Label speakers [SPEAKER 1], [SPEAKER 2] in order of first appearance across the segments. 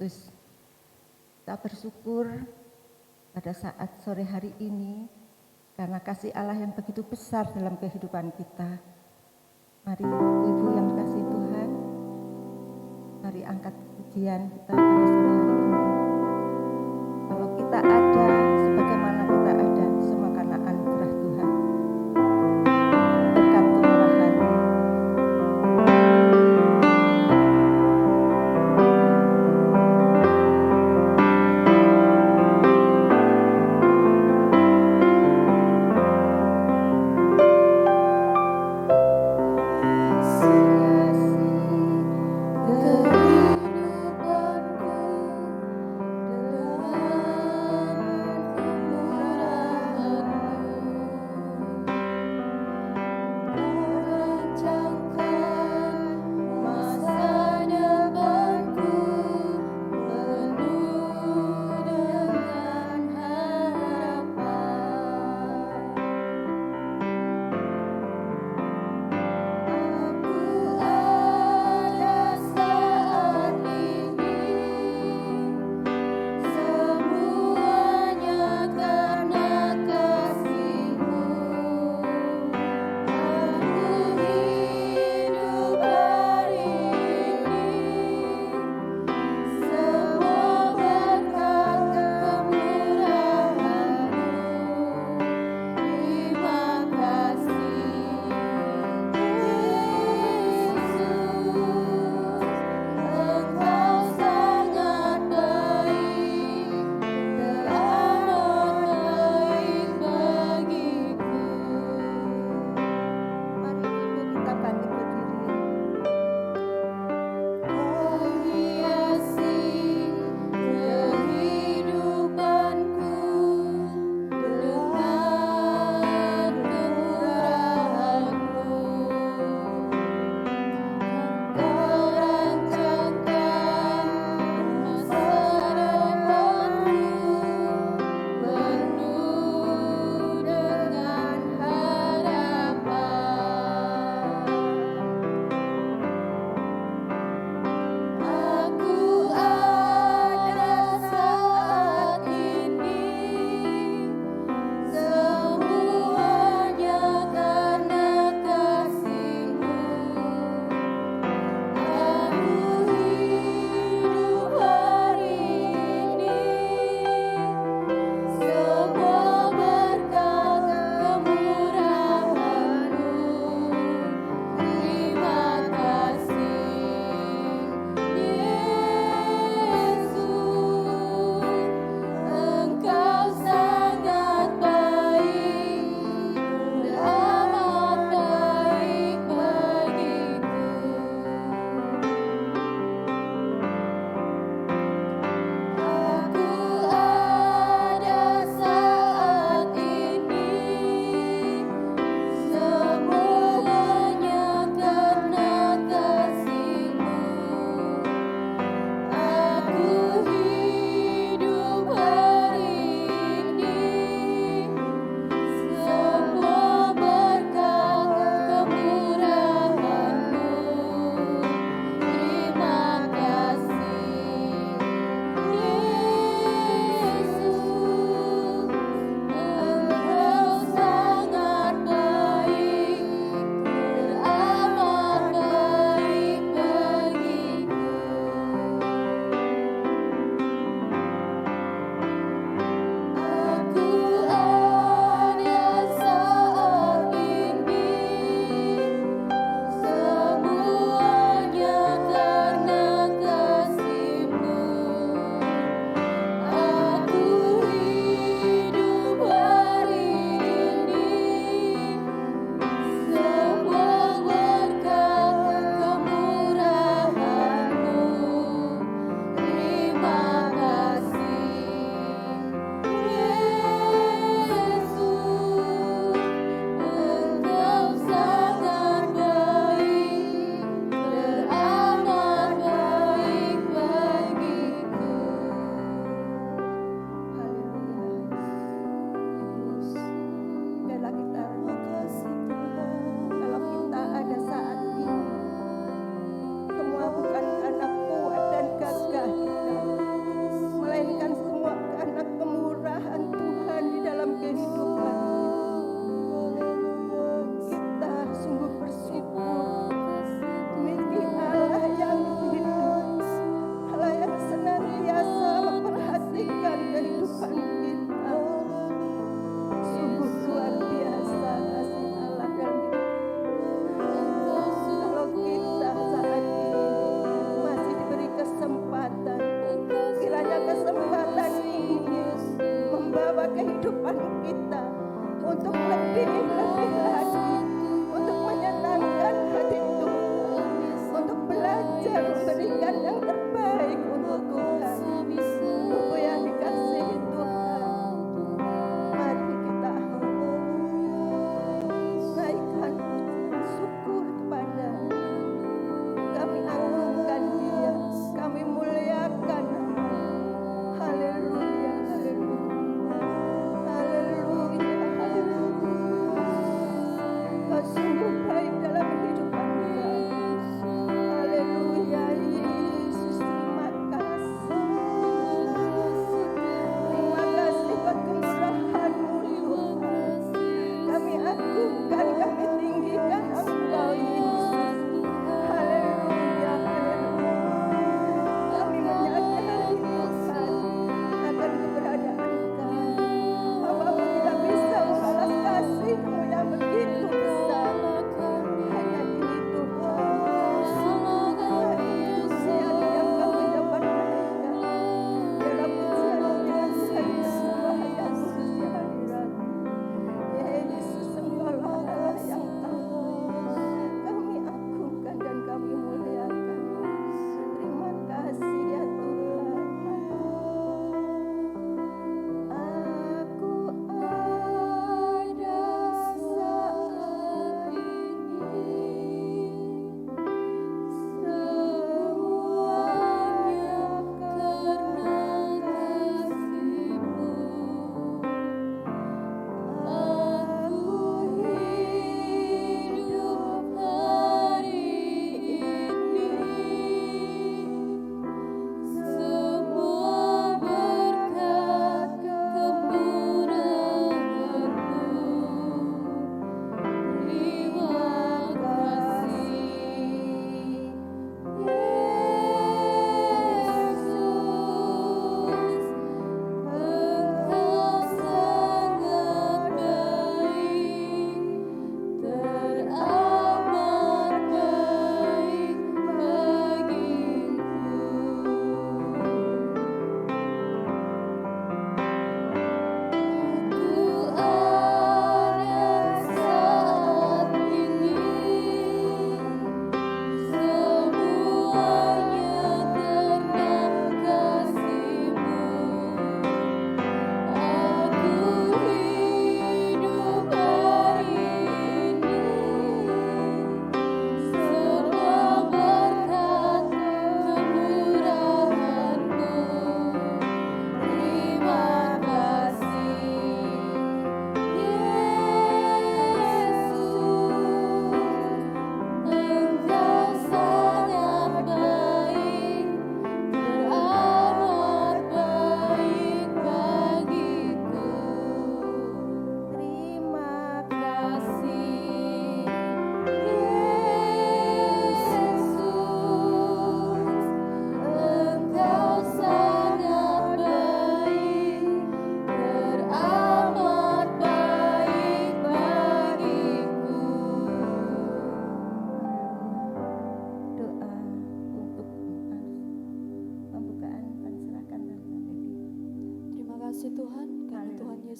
[SPEAKER 1] Kristus. Kita bersyukur pada saat sore hari ini karena kasih Allah yang begitu besar dalam kehidupan kita. Mari Ibu yang dikasihi Tuhan, mari angkat pujian kita pada sore hari ini. Kalau kita ada, sebagaimana kita ada, semua karena anugerah Tuhan. Berkat kemurahan.
[SPEAKER 2] Kehidupanku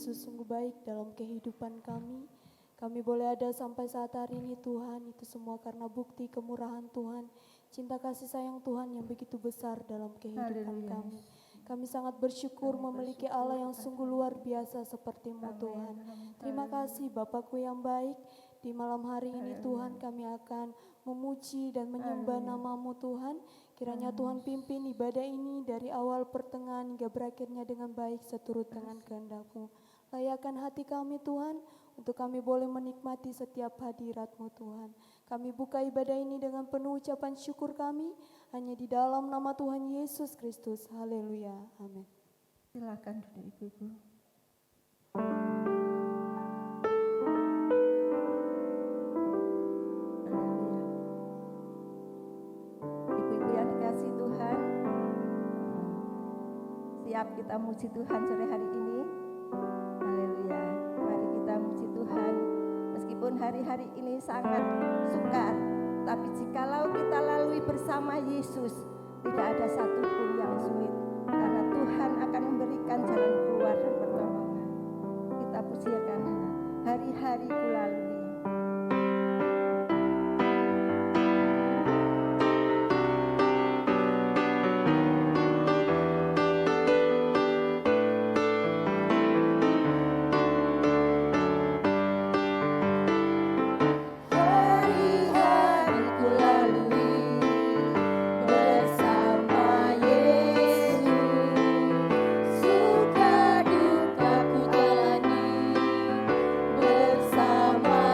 [SPEAKER 2] Yesus sungguh baik dalam kehidupan kami. Kami boleh ada sampai saat hari ini Tuhan, itu semua karena bukti kemurahan Tuhan, cinta kasih sayang Tuhan yang begitu besar dalam kehidupan kami. Kami sangat bersyukur memiliki Allah yang sungguh luar biasa seperti-Mu Tuhan. Terima kasih Bapakku yang baik. Di malam hari ini Tuhan kami akan memuji dan menyembah nama-Mu Tuhan. Kiranya Tuhan pimpin ibadah ini dari awal pertengahan hingga berakhirnya dengan baik seturut dengan kehendak-Mu. Layakkan hati kami Tuhan, untuk kami boleh menikmati setiap hadirat-Mu Tuhan. Kami buka ibadah ini dengan penuh ucapan syukur kami, hanya di dalam nama Tuhan Yesus Kristus. Haleluya. Amin.
[SPEAKER 1] Silakan duduk Ibu-ibu. Haleluya. Ibu-ibu yang dikasihi Tuhan, siap kita muji Tuhan sore hari ini. Haleluya. Mari kita muji Tuhan. Meskipun hari-hari ini sangat sukar, tapi jikalau kita lalui bersama Yesus, tidak ada satupun yang sulit, karena Tuhan akan memberikan jalan keluar dan pertolongan. Kita pujikan hari-hari ku lalui.
[SPEAKER 3] Suka duka ku jalani bersama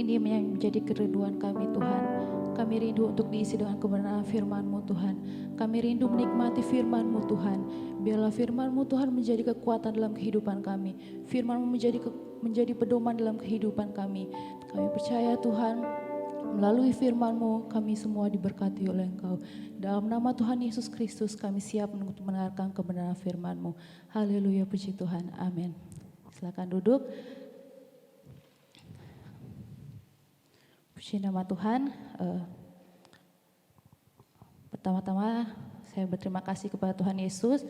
[SPEAKER 3] Ini yang menjadi kerinduan kami Tuhan. Kami rindu untuk diisi dengan kebenaran firman-Mu Tuhan. Kami rindu menikmati firman-Mu Tuhan. Biarlah firman-Mu Tuhan menjadi kekuatan dalam kehidupan kami. Firman-Mu menjadi pedoman dalam kehidupan kami. Kami percaya Tuhan, melalui firman-Mu kami semua diberkati oleh Engkau. Dalam nama Tuhan Yesus Kristus kami siap untuk mendengarkan kebenaran firman-Mu. Haleluya, puji Tuhan. Amin. Silakan duduk. Puji nama Tuhan. Pertama-tama saya berterima kasih kepada Tuhan Yesus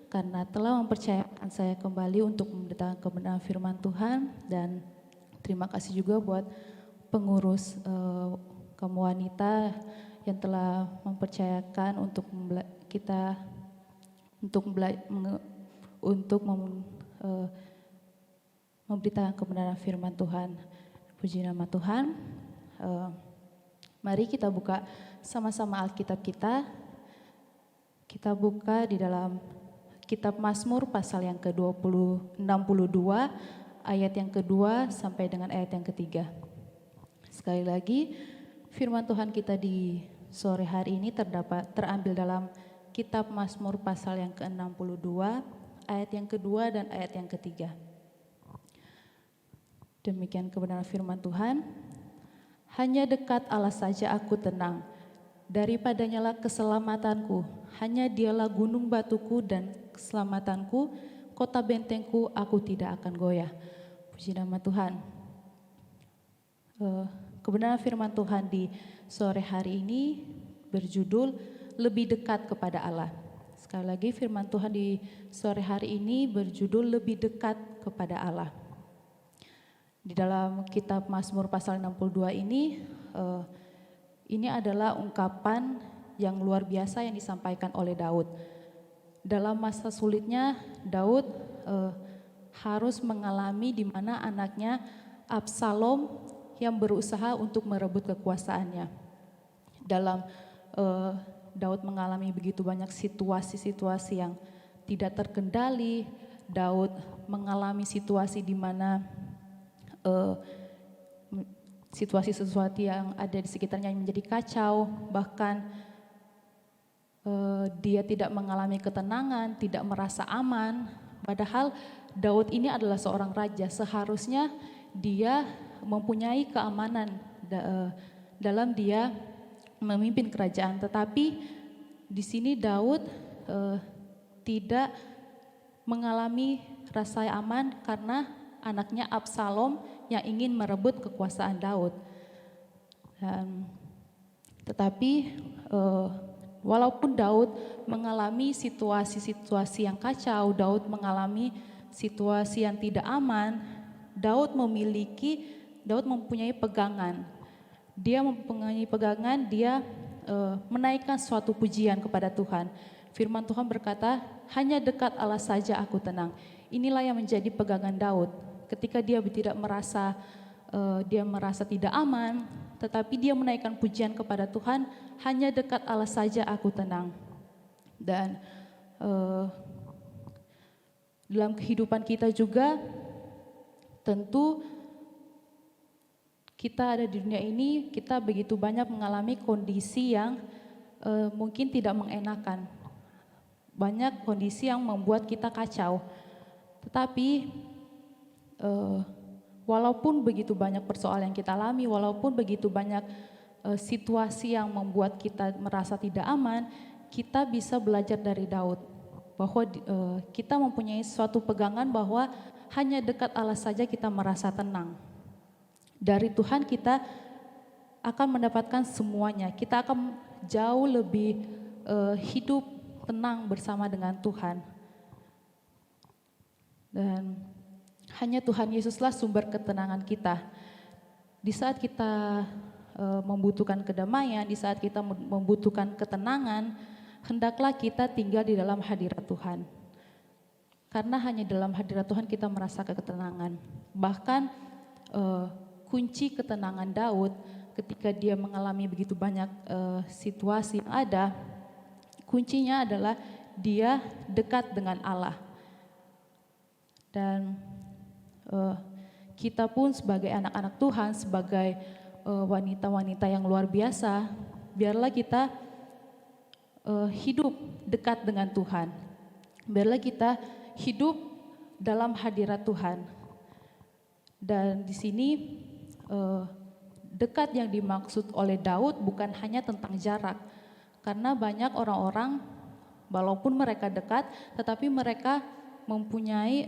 [SPEAKER 3] karena telah mempercayakan saya kembali untuk mendatangkan kebenaran firman Tuhan, dan terima kasih juga buat pengurus kaum wanita yang telah mempercayakan untuk kita untuk memberitakan kebenaran firman Tuhan. Puji nama Tuhan. Mari kita buka sama-sama Alkitab kita. Kita buka di dalam kitab Mazmur pasal yang ke-62 ayat yang kedua sampai dengan ayat yang ketiga. Sekali lagi, firman Tuhan kita di sore hari ini terambil dalam kitab Mazmur pasal yang ke-62 ayat yang kedua dan ayat yang ketiga. Demikian kebenaran firman Tuhan. Hanya dekat Allah saja aku tenang, daripadanya lah keselamatanku. Hanya dialah gunung batuku dan keselamatanku, kota bentengku, aku tidak akan goyah. Puji nama Tuhan. Kebenaran firman Tuhan di sore hari ini berjudul lebih dekat kepada Allah. Sekali lagi, firman Tuhan di sore hari ini berjudul lebih dekat kepada Allah. Di dalam kitab Mazmur pasal 62 ini adalah ungkapan yang luar biasa yang disampaikan oleh Daud. Dalam masa sulitnya, Daud harus mengalami di mana anaknya Absalom yang berusaha untuk merebut kekuasaannya. Daud mengalami begitu banyak situasi-situasi yang tidak terkendali. Daud mengalami situasi di mana situasi-situasi yang ada di sekitarnya menjadi kacau, bahkan dia tidak mengalami ketenangan, tidak merasa aman. Padahal Daud ini adalah seorang raja, seharusnya dia mempunyai keamanan dalam dia memimpin kerajaan. Tetapi di sini Daud tidak mengalami rasa aman karena anaknya Absalom yang ingin merebut kekuasaan Daud. Tetapi walaupun Daud mengalami situasi-situasi yang kacau, Daud mengalami situasi yang tidak aman, Daud mempunyai pegangan. Dia mempunyai pegangan, dia menaikkan suatu pujian kepada Tuhan. Firman Tuhan berkata, hanya dekat Allah saja aku tenang. Inilah yang menjadi pegangan Daud. Ketika dia merasa tidak aman, tetapi dia menaikkan pujian kepada Tuhan, hanya dekat Allah saja aku tenang. Dan dalam kehidupan kita juga, tentu kita ada di dunia ini, kita begitu banyak mengalami kondisi yang mungkin tidak mengenakan. Banyak kondisi yang membuat kita kacau. Tetapi walaupun begitu banyak persoalan yang kita alami, walaupun begitu banyak situasi yang membuat kita merasa tidak aman, kita bisa belajar dari Daud bahwa kita mempunyai suatu pegangan bahwa hanya dekat Allah saja kita merasa tenang. Dari Tuhan kita akan mendapatkan semuanya. Kita akan jauh lebih hidup tenang bersama dengan Tuhan. Dan hanya Tuhan Yesuslah sumber ketenangan kita. Di saat kita membutuhkan kedamaian, di saat kita membutuhkan ketenangan, hendaklah kita tinggal di dalam hadirat Tuhan. Karena hanya dalam hadirat Tuhan kita merasakan ketenangan. Bahkan kunci ketenangan Daud ketika dia mengalami begitu banyak situasi yang ada, kuncinya adalah dia dekat dengan Allah. Dan kita pun sebagai anak-anak Tuhan, sebagai wanita-wanita yang luar biasa, biarlah kita hidup dekat dengan Tuhan. Biarlah kita hidup dalam hadirat Tuhan. Dan di sini dekat yang dimaksud oleh Daud bukan hanya tentang jarak. Karena banyak orang-orang walaupun mereka dekat, tetapi mereka mempunyai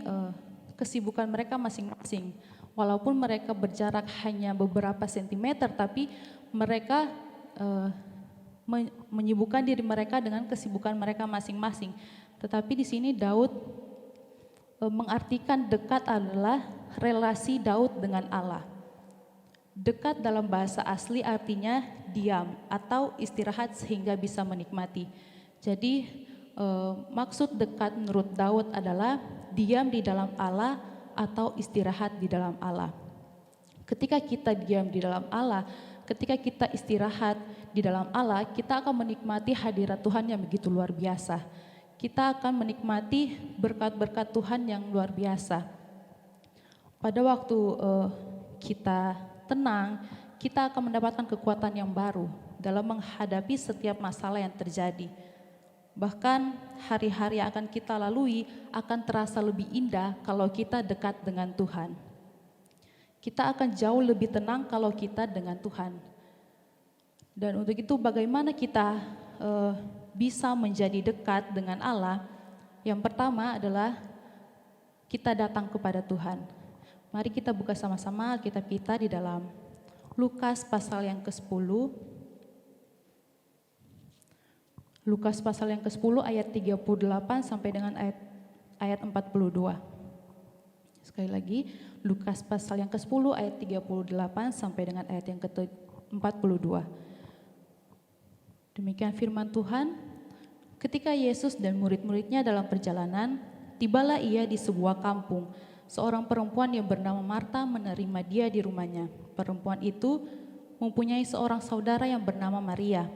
[SPEAKER 3] kesibukan mereka masing-masing. Walaupun mereka berjarak hanya beberapa sentimeter, tapi mereka menyibukkan diri mereka dengan kesibukan mereka masing-masing. Tetapi di sini Daud mengartikan dekat adalah relasi Daud dengan Allah. Dekat dalam bahasa asli artinya diam atau istirahat sehingga bisa menikmati. Jadi maksud dekat menurut Daud adalah diam di dalam Allah atau istirahat di dalam Allah. Ketika kita diam di dalam Allah, ketika kita istirahat di dalam Allah, kita akan menikmati hadirat Tuhan yang begitu luar biasa. Kita akan menikmati berkat-berkat Tuhan yang luar biasa. Pada waktu kita tenang, kita akan mendapatkan kekuatan yang baru dalam menghadapi setiap masalah yang terjadi. Bahkan hari-hari yang akan kita lalui akan terasa lebih indah kalau kita dekat dengan Tuhan. Kita akan jauh lebih tenang kalau kita dengan Tuhan. Dan untuk itu bagaimana kita bisa menjadi dekat dengan Allah? Yang pertama adalah kita datang kepada Tuhan. Mari kita buka sama-sama Alkitab kita di dalam Lukas pasal yang ke-10. Lukas pasal yang ke-10 ayat 38 sampai dengan ayat 42. Sekali lagi, Lukas pasal yang ke-10 ayat 38 sampai dengan ayat yang ke-42. Demikian firman Tuhan. Ketika Yesus dan murid-muridnya dalam perjalanan, tibalah ia di sebuah kampung. Seorang perempuan yang bernama Marta menerima dia di rumahnya. Perempuan itu mempunyai seorang saudara yang bernama Maria.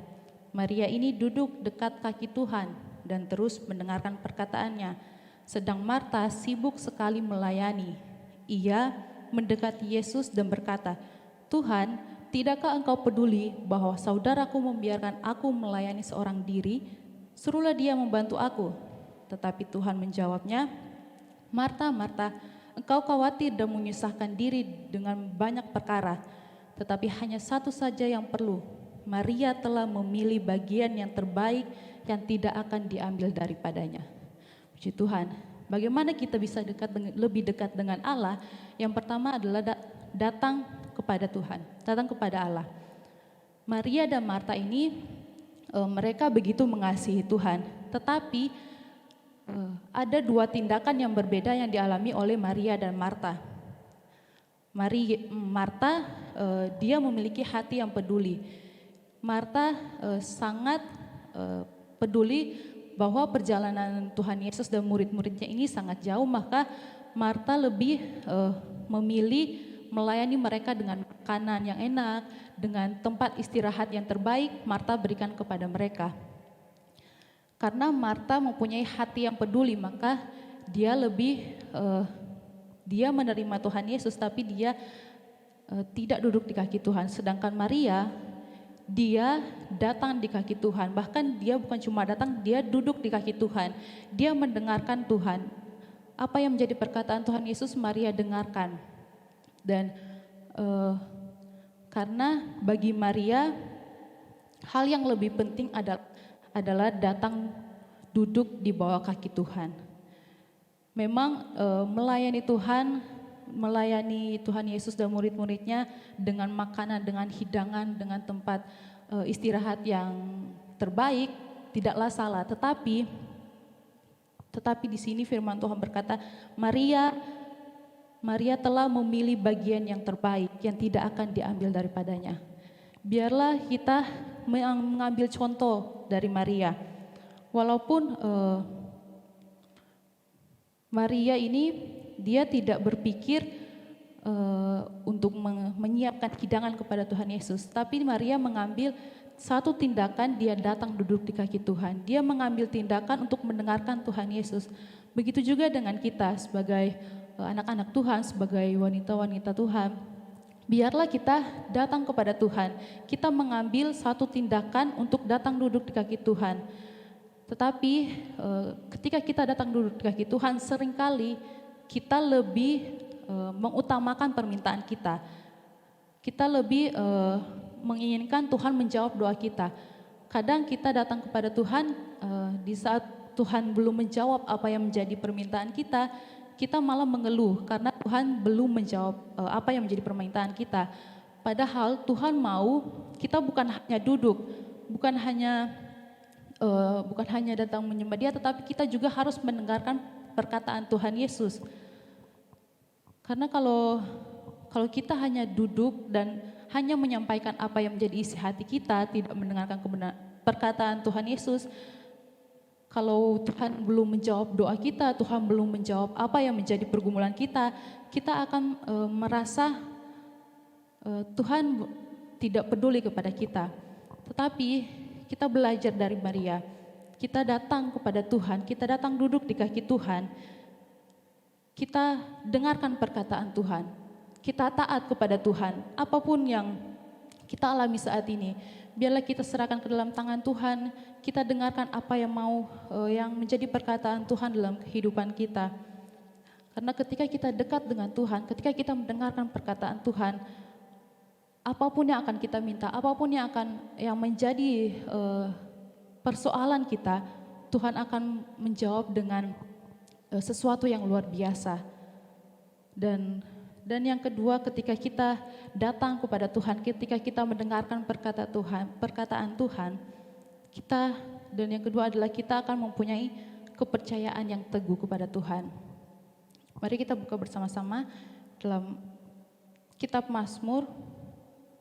[SPEAKER 3] Maria ini duduk dekat kaki Tuhan dan terus mendengarkan perkataannya. Sedang Marta sibuk sekali melayani. Ia mendekati Yesus dan berkata, "Tuhan, tidakkah engkau peduli bahwa saudaraku membiarkan aku melayani seorang diri? Suruhlah dia membantu aku." Tetapi Tuhan menjawabnya, "Marta, Marta, engkau khawatir dan menyusahkan diri dengan banyak perkara, tetapi hanya satu saja yang perlu. Maria telah memilih bagian yang terbaik yang tidak akan diambil daripadanya." Puji Tuhan. Bagaimana kita bisa lebih dekat dengan Allah? Yang pertama adalah datang kepada Tuhan, datang kepada Allah. Maria dan Marta ini mereka begitu mengasihi Tuhan, tetapi ada dua tindakan yang berbeda yang dialami oleh Maria dan Marta. Marta dia memiliki hati yang peduli. Marta sangat peduli bahwa perjalanan Tuhan Yesus dan murid-muridnya ini sangat jauh, maka Marta lebih memilih melayani mereka dengan makanan yang enak, dengan tempat istirahat yang terbaik, Marta berikan kepada mereka. Karena Marta mempunyai hati yang peduli, maka dia dia menerima Tuhan Yesus, tapi dia tidak duduk di kaki Tuhan. Sedangkan Maria, dia datang di kaki Tuhan, bahkan dia bukan cuma datang, dia duduk di kaki Tuhan. Dia mendengarkan Tuhan. Apa yang menjadi perkataan Tuhan Yesus, Maria dengarkan. Dan karena bagi Maria, hal yang lebih penting adalah datang duduk di bawah kaki Tuhan. Memang melayani Tuhan Yesus dan murid-muridnya dengan makanan, dengan hidangan, dengan tempat istirahat yang terbaik tidaklah salah. Tetapi di sini firman Tuhan berkata, Maria telah memilih bagian yang terbaik yang tidak akan diambil daripadanya. Biarlah kita mengambil contoh dari Maria. Walaupun Maria ini dia tidak berpikir untuk menyiapkan hidangan kepada Tuhan Yesus, tapi Maria mengambil satu tindakan, dia datang duduk di kaki Tuhan. Dia mengambil tindakan untuk mendengarkan Tuhan Yesus. Begitu juga dengan kita sebagai anak-anak Tuhan, sebagai wanita-wanita Tuhan, biarlah kita datang kepada Tuhan. Kita mengambil satu tindakan untuk datang duduk di kaki Tuhan. Tetapi ketika kita datang duduk di kaki Tuhan, seringkali kita lebih mengutamakan permintaan kita. Kita lebih menginginkan Tuhan menjawab doa kita. Kadang kita datang kepada Tuhan di saat Tuhan belum menjawab apa yang menjadi permintaan kita, kita malah mengeluh karena Tuhan belum menjawab apa yang menjadi permintaan kita. Padahal Tuhan mau kita bukan hanya duduk, bukan hanya datang menyembah Dia, tetapi kita juga harus mendengarkan perkataan Tuhan Yesus. Karena kalau kita hanya duduk dan hanya menyampaikan apa yang menjadi isi hati kita, tidak mendengarkan perkataan Tuhan Yesus, kalau Tuhan belum menjawab doa kita, Tuhan belum menjawab apa yang menjadi pergumulan kita, kita akan merasa Tuhan tidak peduli kepada kita. Tetapi kita belajar dari Maria, kita datang kepada Tuhan, kita datang duduk di kaki Tuhan, kita dengarkan perkataan Tuhan, kita taat kepada Tuhan, apapun yang kita alami saat ini, biarlah kita serahkan ke dalam tangan Tuhan, kita dengarkan apa yang menjadi perkataan Tuhan dalam kehidupan kita. Karena ketika kita dekat dengan Tuhan, ketika kita mendengarkan perkataan Tuhan, apapun yang akan kita minta, apapun yang menjadi persoalan kita, Tuhan akan menjawab dengan sesuatu yang luar biasa. Dan yang kedua, ketika kita datang kepada Tuhan, ketika kita mendengarkan perkataan Tuhan, dan yang kedua adalah kita akan mempunyai kepercayaan yang teguh kepada Tuhan. Mari kita buka bersama-sama dalam kitab Mazmur,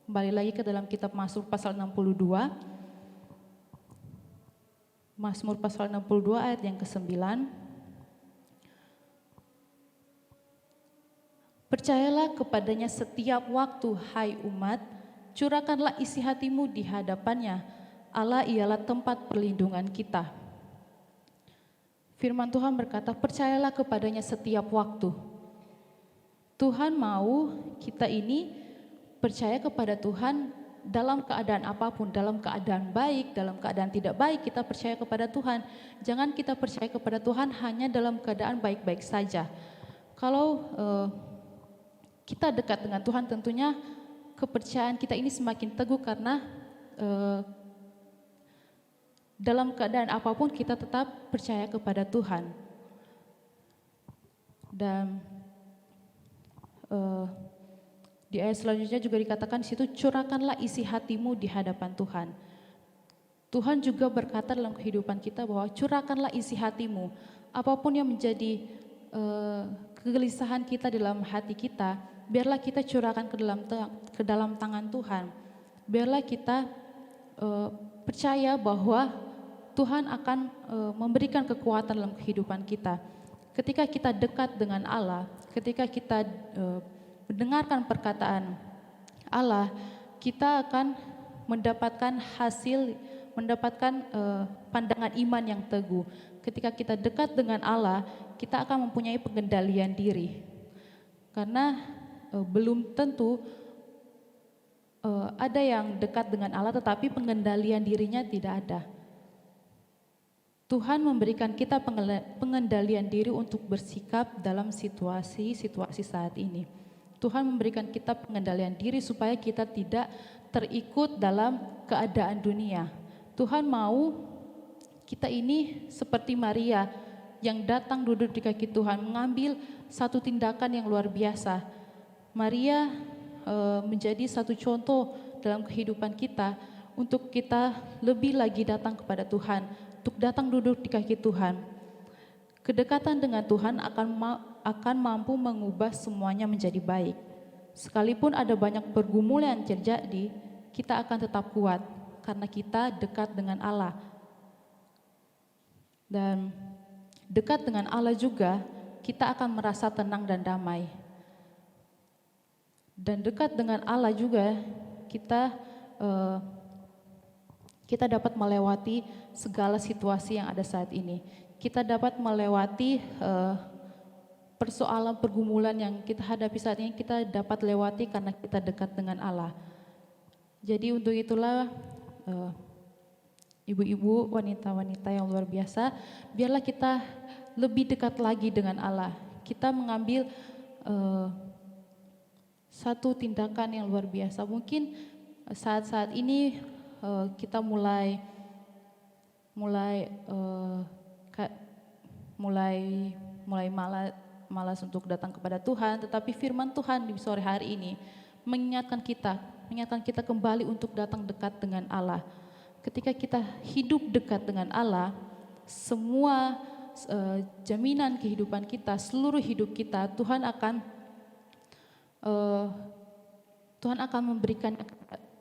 [SPEAKER 3] kembali lagi ke dalam kitab Mazmur pasal 62. Mazmur pasal 62 ayat yang ke-9. Percayalah kepadanya setiap waktu, hai umat, curahkanlah isi hatimu di hadapannya. Allah ialah tempat perlindungan kita. Firman Tuhan berkata, percayalah kepadanya setiap waktu. Tuhan mau kita ini percaya kepada Tuhan dalam keadaan apapun, dalam keadaan baik, dalam keadaan tidak baik, kita percaya kepada Tuhan. Jangan kita percaya kepada Tuhan hanya dalam keadaan baik-baik saja. Kalau kita dekat dengan Tuhan, tentunya kepercayaan kita ini semakin teguh karena dalam keadaan apapun kita tetap percaya kepada Tuhan. Dan di ayat selanjutnya juga dikatakan di situ, curahkanlah isi hatimu di hadapan Tuhan. Tuhan juga berkata dalam kehidupan kita bahwa curahkanlah isi hatimu. Apapun yang menjadi kegelisahan kita dalam hati kita, biarlah kita curahkan ke dalam tangan Tuhan. Biarlah kita percaya bahwa Tuhan akan memberikan kekuatan dalam kehidupan kita. Ketika kita dekat dengan Allah, ketika kita mendengarkan perkataan Allah, kita akan mendapatkan hasil, mendapatkan pandangan iman yang teguh. Ketika kita dekat dengan Allah, kita akan mempunyai pengendalian diri. Karena belum tentu ada yang dekat dengan Allah tetapi pengendalian dirinya tidak ada. Tuhan memberikan kita pengendalian diri untuk bersikap dalam situasi-situasi saat ini. Tuhan memberikan kita pengendalian diri supaya kita tidak terikut dalam keadaan dunia. Tuhan mau kita ini seperti Maria yang datang duduk di kaki Tuhan, mengambil satu tindakan yang luar biasa. Maria menjadi satu contoh dalam kehidupan kita untuk kita lebih lagi datang kepada Tuhan, untuk datang duduk di kaki Tuhan. Kedekatan dengan Tuhan akan mampu mengubah semuanya menjadi baik. Sekalipun ada banyak pergumulan yang terjadi, kita akan tetap kuat karena kita dekat dengan Allah. Dan dekat dengan Allah juga, kita akan merasa tenang dan damai. Dan dekat dengan Allah juga, kita dapat melewati segala situasi yang ada saat ini. Kita dapat melewati persoalan pergumulan yang kita hadapi saat ini kita dapat lewati karena kita dekat dengan Allah. Jadi untuk itulah ibu-ibu, wanita-wanita yang luar biasa, biarlah kita lebih dekat lagi dengan Allah. Kita mengambil satu tindakan yang luar biasa. Mungkin saat-saat ini kita mulai malas untuk datang kepada Tuhan, tetapi firman Tuhan di sore hari ini mengingatkan kita kembali untuk datang dekat dengan Allah. Ketika kita hidup dekat dengan Allah, semua jaminan kehidupan kita, seluruh hidup kita, Tuhan akan memberikan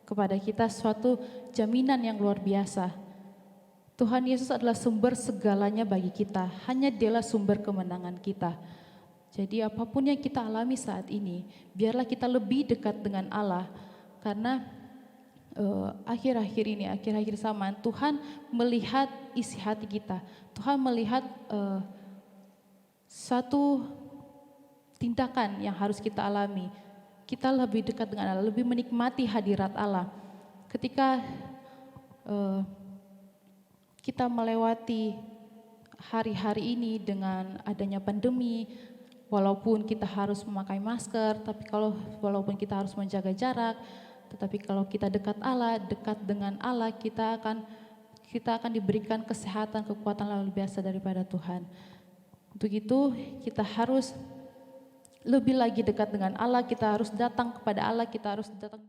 [SPEAKER 3] kepada kita suatu jaminan yang luar biasa. Tuhan Yesus adalah sumber segalanya bagi kita, hanya Dialah sumber kemenangan kita. Jadi apapun yang kita alami saat ini, biarlah kita lebih dekat dengan Allah, karena akhir-akhir zaman, Tuhan melihat isi hati kita. Tuhan melihat satu tindakan yang harus kita alami. Kita lebih dekat dengan Allah, lebih menikmati hadirat Allah. Ketika kita melewati hari-hari ini dengan adanya pandemi, walaupun kita harus memakai masker, walaupun kita harus menjaga jarak, tetapi kalau kita dekat dengan Allah, kita akan diberikan kesehatan, kekuatan luar biasa daripada Tuhan. Untuk itu kita harus lebih lagi dekat dengan Allah, kita harus datang kepada Allah, kita harus datang.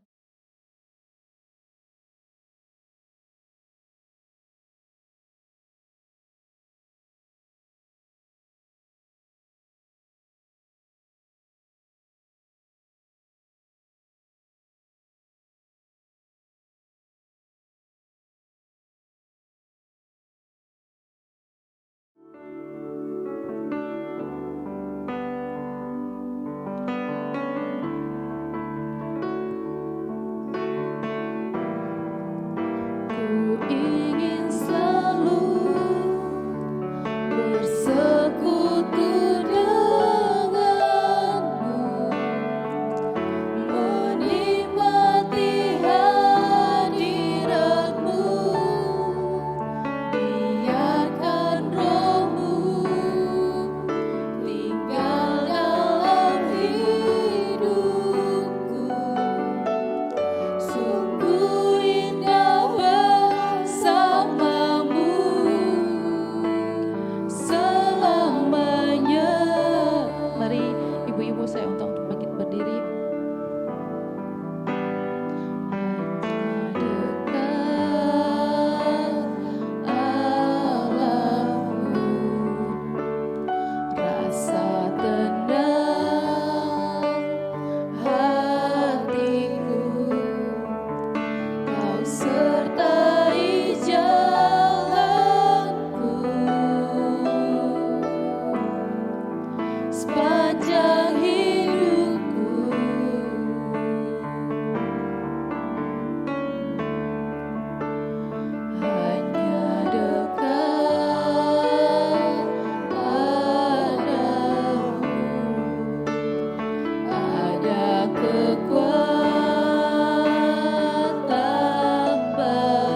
[SPEAKER 3] Ku ingin selalu bersekutu denganmu, menikmati hadiratmu, biarkan rohmu tinggal dalam hidupku. Sungguh indah bersamamu selamanya. Mari ibu-ibu saya untuk bangkit berdiri. Hanya dekat Allahku, rasa tenang hatiku. Kau sertai jalanku sepanjang hidupku. Hanya dekat padamu ada kekuatan baru.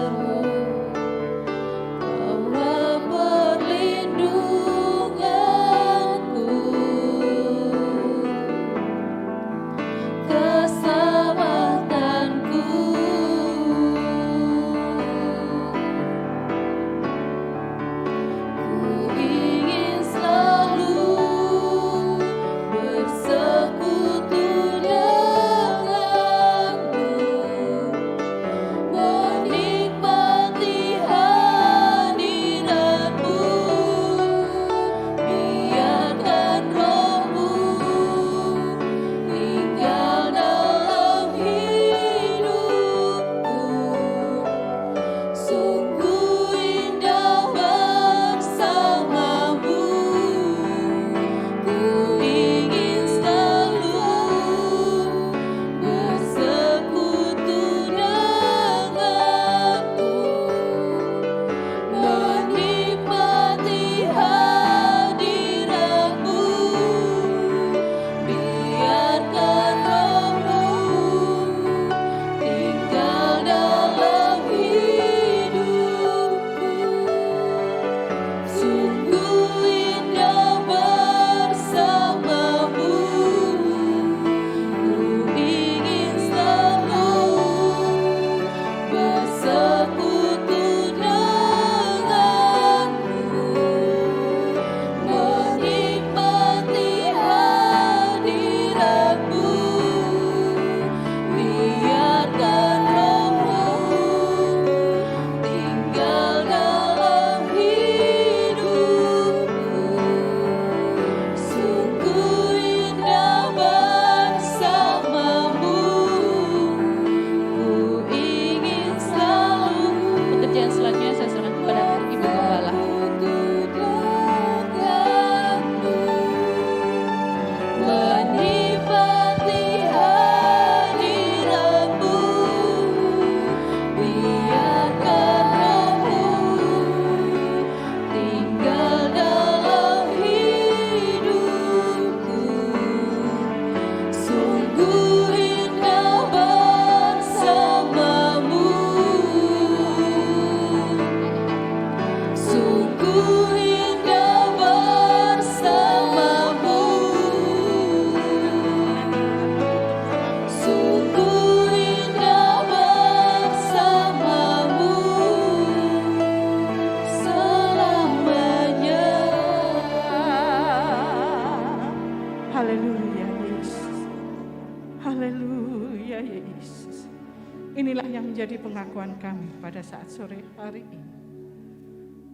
[SPEAKER 4] Inilah yang menjadi pengakuan kami pada saat sore hari ini.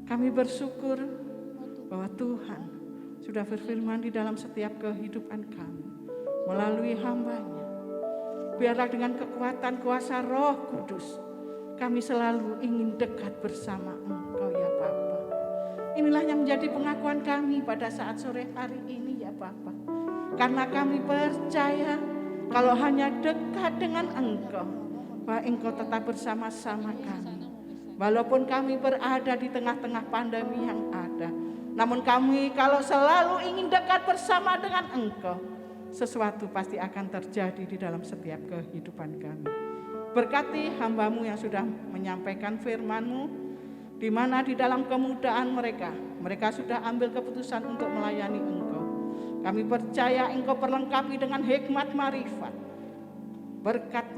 [SPEAKER 4] Kami bersyukur bahwa Tuhan sudah berfirman di dalam setiap kehidupan kami melalui hamba-Nya. Biarlah dengan kekuatan kuasa Roh Kudus kami selalu ingin dekat bersama Engkau ya Bapa. Inilah yang menjadi pengakuan kami pada saat sore hari ini ya Bapa. Karena kami percaya kalau hanya dekat dengan Engkau, bahwa Engkau tetap bersama-sama kami. Walaupun kami berada di tengah-tengah pandemi yang ada, namun kami kalau selalu ingin dekat bersama dengan Engkau, sesuatu pasti akan terjadi di dalam setiap kehidupan kami. Berkati hamba-Mu yang sudah menyampaikan firman-Mu, di mana di dalam kemudaan mereka sudah ambil keputusan untuk melayani Engkau. Kami percaya Engkau perlengkapi dengan hikmat marifat,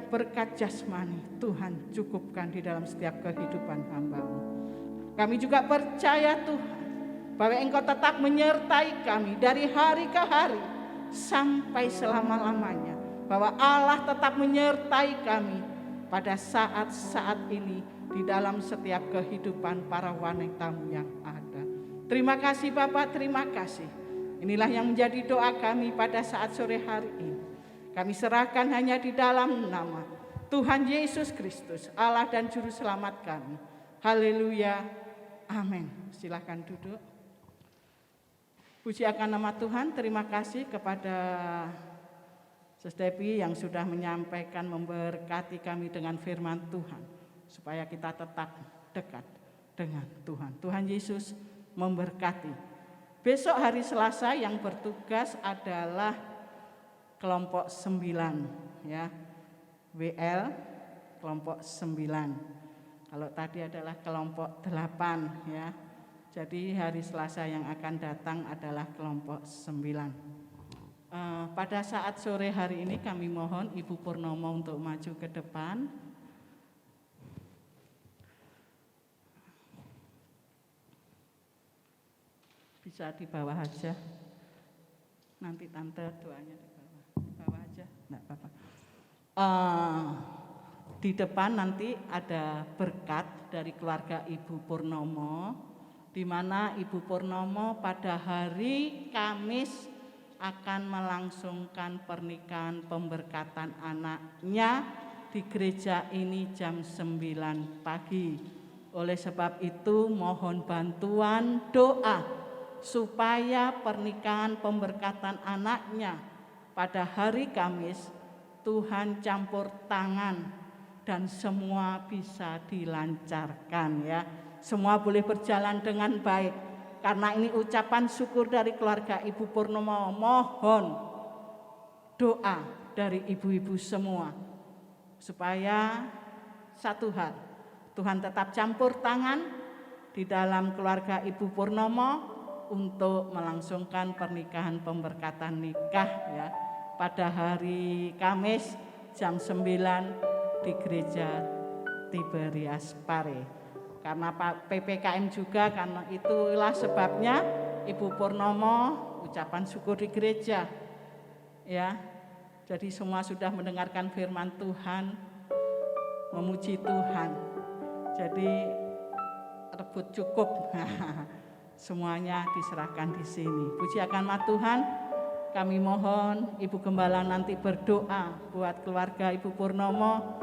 [SPEAKER 4] berkat jasmani Tuhan cukupkan di dalam setiap kehidupan hamba-Mu. Kami juga percaya Tuhan bahwa Engkau tetap menyertai kami dari hari ke hari sampai selama-lamanya, bahwa Allah tetap menyertai kami pada saat-saat ini di dalam setiap kehidupan para wanita-Mu yang ada. Terima kasih Bapak, terima kasih. Inilah yang menjadi doa kami pada saat sore hari ini. Kami serahkan hanya di dalam nama Tuhan Yesus Kristus, Allah dan Juru Selamat kami. Haleluya, amin. Silakan duduk. Puji akan nama Tuhan, terima kasih kepada Sister Debbie yang sudah menyampaikan memberkati kami dengan firman Tuhan, supaya kita tetap dekat dengan Tuhan. Tuhan Yesus memberkati. Besok hari Selasa yang bertugas adalah kelompok 9 ya. WL kelompok 9. Kalau tadi adalah kelompok 8 ya. Jadi hari Selasa yang akan datang adalah kelompok 9. Pada saat sore hari ini kami mohon Ibu Purnomo untuk maju ke depan. Bisa di bawah aja. Nanti tante doanya di bawah aja. Enggak apa-apa. Di depan nanti ada berkat dari keluarga Ibu Purnomo, di mana Ibu Purnomo pada hari Kamis akan melangsungkan pernikahan pemberkatan anaknya di gereja ini jam 9 pagi. Oleh sebab itu mohon bantuan doa supaya pernikahan pemberkatan anaknya pada hari Kamis Tuhan campur tangan dan semua bisa dilancarkan ya. Semua boleh berjalan dengan baik. Karena ini ucapan syukur dari keluarga Ibu Purnomo, mohon doa dari ibu-ibu semua supaya satu hal, Tuhan tetap campur tangan di dalam keluarga Ibu Purnomo untuk melangsungkan pernikahan pemberkatan nikah ya pada hari Kamis jam 9 di gereja Tiberias Pare. Karena Pak PPKM juga, karena itulah sebabnya Ibu Purnomo ucapan syukur di gereja ya. Jadi semua sudah mendengarkan firman Tuhan, memuji Tuhan. Jadi rebut cukup. Semuanya diserahkan di sini. Puji akan nama Tuhan. Kami mohon Ibu Gembala nanti berdoa buat keluarga Ibu Purnomo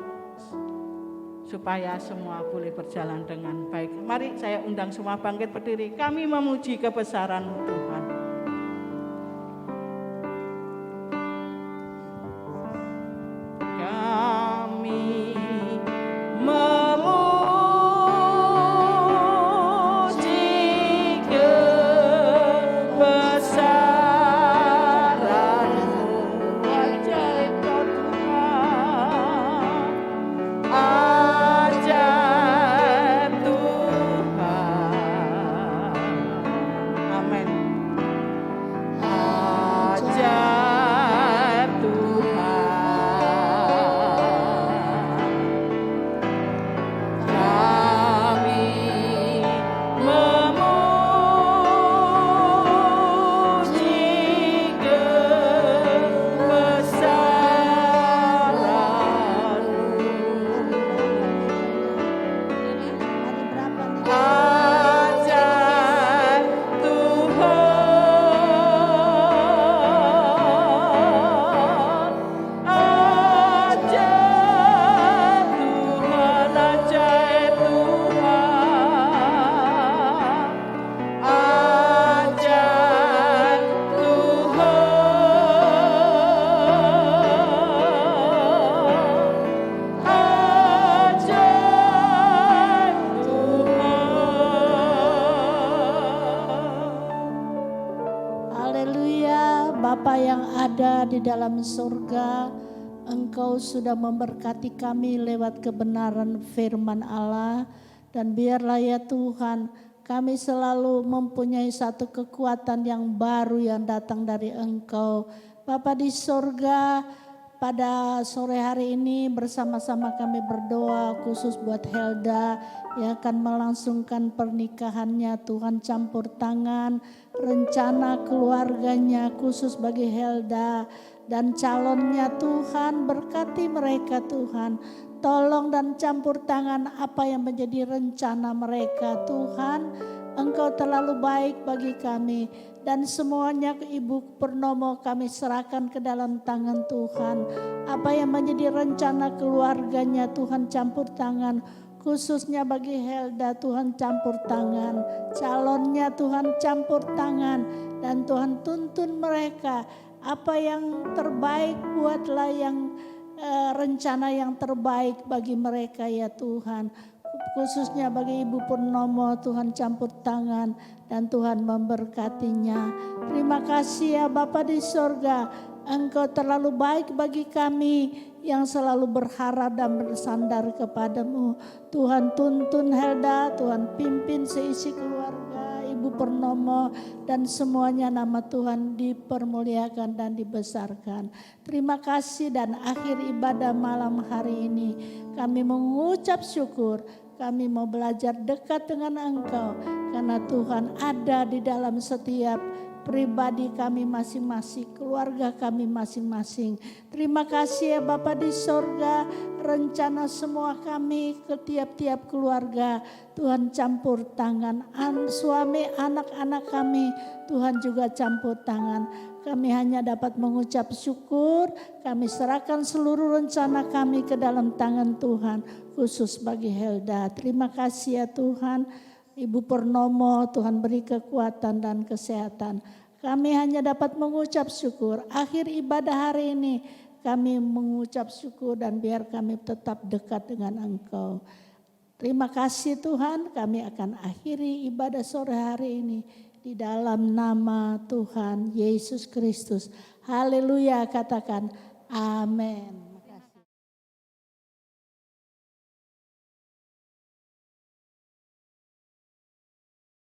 [SPEAKER 4] supaya semua boleh berjalan dengan baik. Mari saya undang semua bangkit berdiri. Kami memuji kebesaran-Mu Tuhan. Kami
[SPEAKER 5] yang ada di dalam surga, Engkau sudah memberkati kami lewat kebenaran firman Allah. Dan biarlah ya Tuhan, kami selalu mempunyai satu kekuatan yang baru yang datang dari Engkau. Bapa di surga, pada sore hari ini bersama-sama kami berdoa khusus buat Helda yang akan melangsungkan pernikahannya. Tuhan campur tangan rencana keluarganya khusus bagi Helda dan calonnya. Tuhan berkati mereka Tuhan. Tolong dan campur tangan apa yang menjadi rencana mereka Tuhan. Engkau terlalu baik bagi kami. Dan semuanya ke Ibu Purnomo kami serahkan ke dalam tangan Tuhan. Apa yang menjadi rencana keluarganya Tuhan campur tangan. Khususnya bagi Helda Tuhan campur tangan. Calonnya Tuhan campur tangan. Dan Tuhan tuntun mereka. Apa yang terbaik buatlah yang rencana yang terbaik bagi mereka ya Tuhan. Khususnya bagi Ibu Purnomo Tuhan campur tangan dan Tuhan memberkatinya. Terima kasih ya Bapa di sorga. Engkau terlalu baik bagi kami yang selalu berharap dan bersandar kepadamu. Tuhan tuntun Helda, Tuhan pimpin seisi keluarga Ibu Purnomo dan semuanya nama Tuhan dipermuliakan dan dibesarkan. Terima kasih dan akhir ibadah malam hari ini kami mengucap syukur. Kami mau belajar dekat dengan Engkau karena Tuhan ada di dalam setiap pribadi kami masing-masing, keluarga kami masing-masing. Terima kasih ya Bapa di sorga, rencana semua kami ke tiap-tiap keluarga. Tuhan campur tangan, suami anak-anak kami Tuhan juga campur tangan. Kami hanya dapat mengucap syukur, kami serahkan seluruh rencana kami ke dalam tangan Tuhan, khusus bagi Helda. Terima kasih ya Tuhan, Ibu Purnomo, Tuhan beri kekuatan dan kesehatan. Kami hanya dapat mengucap syukur. Akhir ibadah hari ini kami mengucap syukur dan biar kami tetap dekat dengan Engkau. Terima kasih Tuhan, kami akan akhiri ibadah sore hari ini. Di dalam nama Tuhan Yesus Kristus. Haleluya, katakan amin.